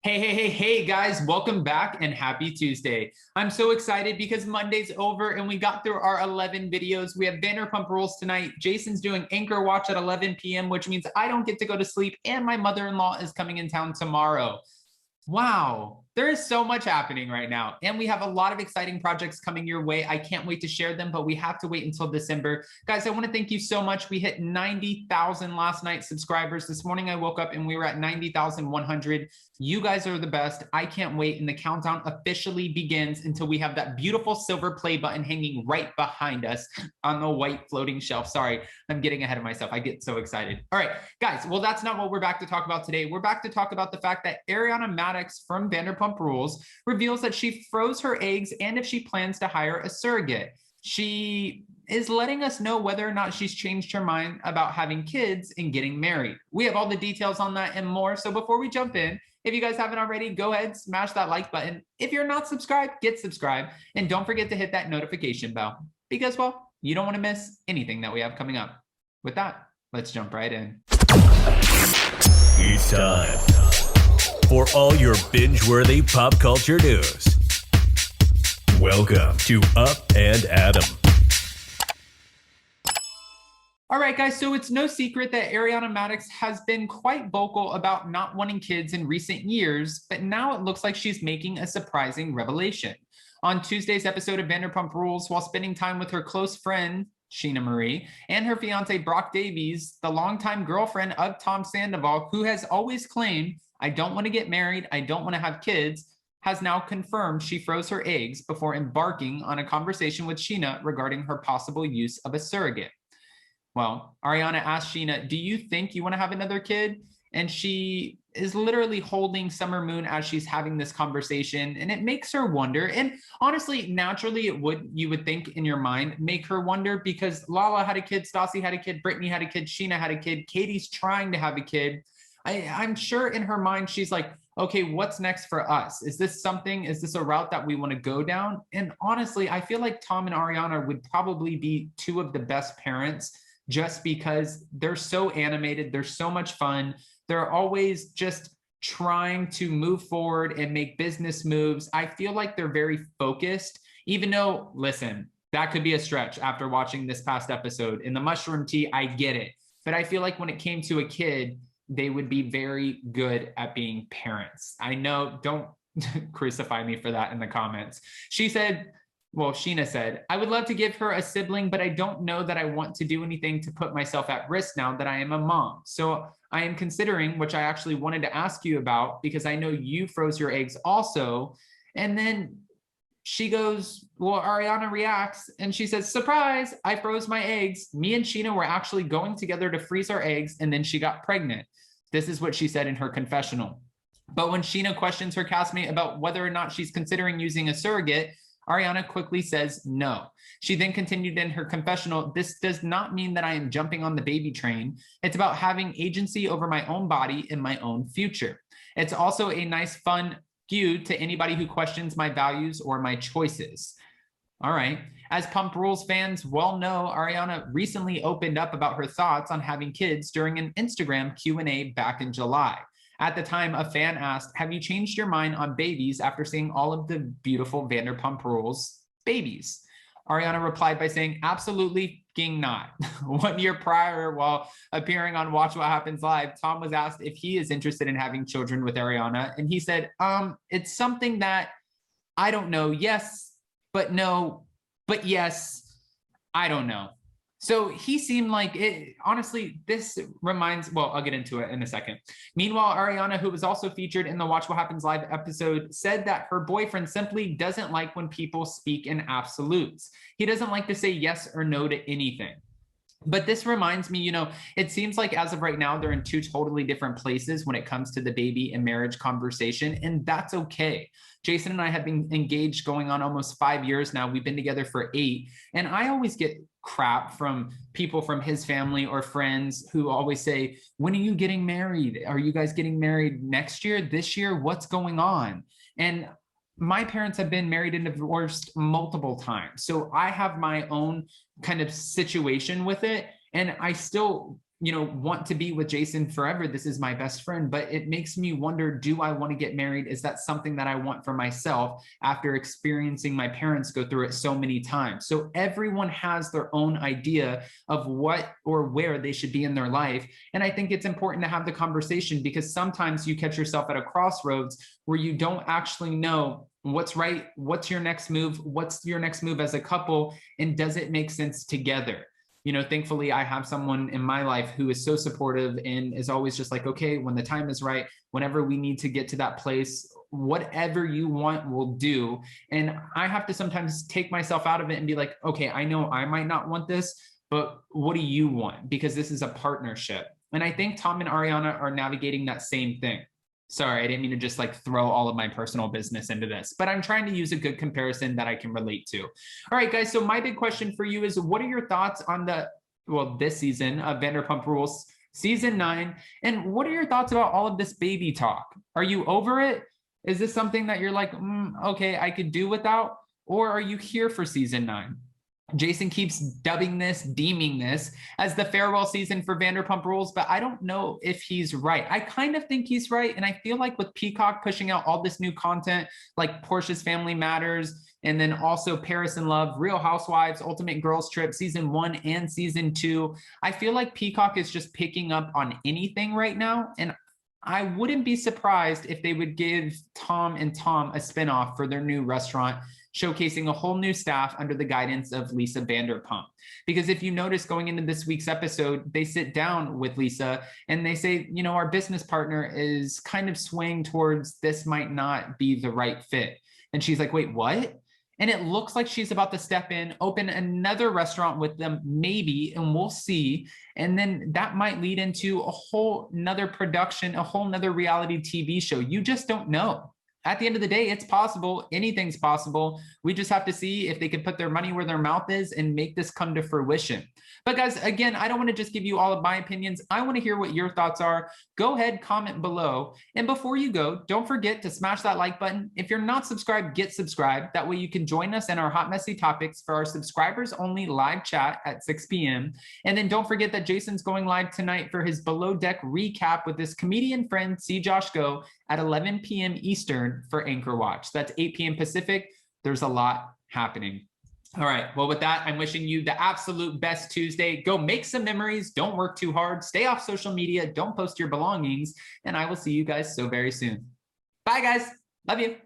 Hey, guys, welcome back and happy Tuesday. I'm so excited because Monday's over and we got through our 11 videos. We have Vanderpump Rules tonight. Jason's doing Anchor Watch at 11 p.m., which means I don't get to go to sleep, and my mother-in-law is coming in town tomorrow. Wow, there is so much happening right now, and we have a lot of exciting projects coming your way. I can't wait to share them, but we have to wait until December. Guys, I want to thank you so much. We hit 90,000 last night subscribers. This morning I woke up and we were at 90,100. You guys are the best. I can't wait, and the countdown officially begins until we have that beautiful silver play button hanging right behind us on the white floating shelf. Sorry, I'm getting ahead of myself. I get so excited. All right, guys, well, that's not what we're back to talk about today. We're back to talk about the fact that Ariana Madix from Vanderpump Rules reveals that she froze her eggs and if she plans to hire a surrogate. She is letting us know whether or not she's changed her mind about having kids and getting married. We have all the details on that and more. So before we jump in, if you guys haven't already, go ahead, smash that like button. If you're not subscribed, get subscribed. And don't forget to hit that notification bell because, well, you don't want to miss anything that we have coming up. With that, let's jump right in. It's time for all your binge-worthy pop culture news. Welcome to Up and Adam. All right, guys, so it's no secret that Ariana Madix has been quite vocal about not wanting kids in recent years, but now it looks like she's making a surprising revelation. On Tuesday's episode of Vanderpump Rules, while spending time with her close friend, Sheena Marie, and her fiance, Brock Davies, the longtime girlfriend of Tom Sandoval, who has always claimed, I don't want to get married, I don't want to have kids, has now confirmed she froze her eggs before embarking on a conversation with Sheena regarding her possible use of a surrogate. Well, Ariana asked Sheena, do you think you want to have another kid? And she is literally holding Summer Moon as she's having this conversation. And it makes her wonder. And honestly, naturally, you would think in your mind, make her wonder because Lala had a kid, Stassi had a kid, Brittany had a kid, Sheena had a kid, Katie's trying to have a kid. I'm sure in her mind, she's like, okay, what's next for us? Is this a route that we want to go down? And honestly, I feel like Tom and Ariana would probably be two of the best parents just because they're so animated. They're so much fun. They're always just trying to move forward and make business moves. I feel like they're very focused, even though, listen, that could be a stretch after watching this past episode. In the mushroom tea, I get it. But I feel like when it came to a kid, they would be very good at being parents. I know, don't crucify me for that in the comments. Sheena said, I would love to give her a sibling, but I don't know that I want to do anything to put myself at risk now that I am a mom. So I am considering, which I actually wanted to ask you about, because I know you froze your eggs also. And then she goes, well, Ariana reacts and she says, surprise, I froze my eggs. Me and Sheena were actually going together to freeze our eggs, and then she got pregnant. This is what she said in her confessional. But when Sheena questions her castmate about whether or not she's considering using a surrogate, Ariana quickly says no. She then continued in her confessional, this does not mean that I am jumping on the baby train. It's about having agency over my own body and my own future. It's also a nice, fun cue to anybody who questions my values or my choices. All right. As Pump Rules fans well know, Ariana recently opened up about her thoughts on having kids during an Instagram Q&A back in July. At the time, a fan asked, have you changed your mind on babies after seeing all of the beautiful Vanderpump Rules babies? Ariana replied by saying, absolutely not. 1 year prior, while appearing on Watch What Happens Live, Tom was asked if he is interested in having children with Ariana. And he said, it's something that I don't know. Yes, but no, but yes, I don't know. So he seemed like it, honestly, this reminds, well, I'll get into it in a second. Meanwhile, Ariana, who was also featured in the Watch What Happens Live episode, said that her boyfriend simply doesn't like when people speak in absolutes. He doesn't like to say yes or no to anything. But this reminds me, it seems like as of right now, they're in two totally different places when it comes to the baby and marriage conversation, and that's okay. Jason and I have been engaged going on almost 5 years now. We've been together for 8, and I always get crap from people from his family or friends who always say, when are you getting married? Are you guys getting married next year, this year? What's going on? And my parents have been married and divorced multiple times. So I have my own kind of situation with it. And I still, want to be with Jason forever. This is my best friend, but it makes me wonder, do I want to get married? Is that something that I want for myself after experiencing my parents go through it so many times? So everyone has their own idea of what or where they should be in their life. And I think it's important to have the conversation, because sometimes you catch yourself at a crossroads where you don't actually know what's right, what's your next move as a couple, and does it make sense together? Thankfully, I have someone in my life who is so supportive and is always just like, okay, when the time is right, whenever we need to get to that place, whatever you want, we'll do. And I have to sometimes take myself out of it and be like, okay, I know I might not want this, but what do you want? Because this is a partnership. And I think Tom and Ariana are navigating that same thing. Sorry, I didn't mean to just like throw all of my personal business into this, but I'm trying to use a good comparison that I can relate to. All right, guys. So my big question for you is, what are your thoughts on this season of Vanderpump Rules season 9? And what are your thoughts about all of this baby talk? Are you over it? Is this something that you're like, okay, I could do without? Or are you here for season 9? Jason keeps deeming this as the farewell season for Vanderpump Rules, but I don't know if he's right. I kind of think he's right. And I feel like with Peacock pushing out all this new content, like Portia's Family Matters, and then also Paris in Love, Real Housewives, Ultimate Girls Trip, season 1 and season 2, I feel like Peacock is just picking up on anything right now. And I wouldn't be surprised if they would give Tom and Tom a spinoff for their new restaurant, showcasing a whole new staff under the guidance of Lisa Vanderpump. Because if you notice, going into this week's episode, they sit down with Lisa and they say, our business partner is kind of swaying towards this might not be the right fit. And she's like, wait, what? And it looks like she's about to step in, open another restaurant with them, maybe, and we'll see. And then that might lead into a whole nother production, a whole nother reality TV show. You just don't know. At the end of the day, it's possible. Anything's possible. We just have to see if they can put their money where their mouth is and make this come to fruition. But guys, again, I don't want to just give you all of my opinions. I want to hear what your thoughts are. Go ahead, comment below. And before you go, don't forget to smash that like button. If you're not subscribed, get subscribed. That way you can join us in our Hot Messy Topics for our subscribers only live chat at 6 p.m. And then don't forget that Jason's going live tonight for his Below Deck recap with his comedian friend, C. Josh Go, at 11 p.m. Eastern for Anchor Watch. That's 8 p.m. Pacific. There's a lot happening. All right. Well, with that, I'm wishing you the absolute best Tuesday. Go make some memories. Don't work too hard. Stay off social media. Don't post your belongings. And I will see you guys so very soon. Bye, guys. Love you.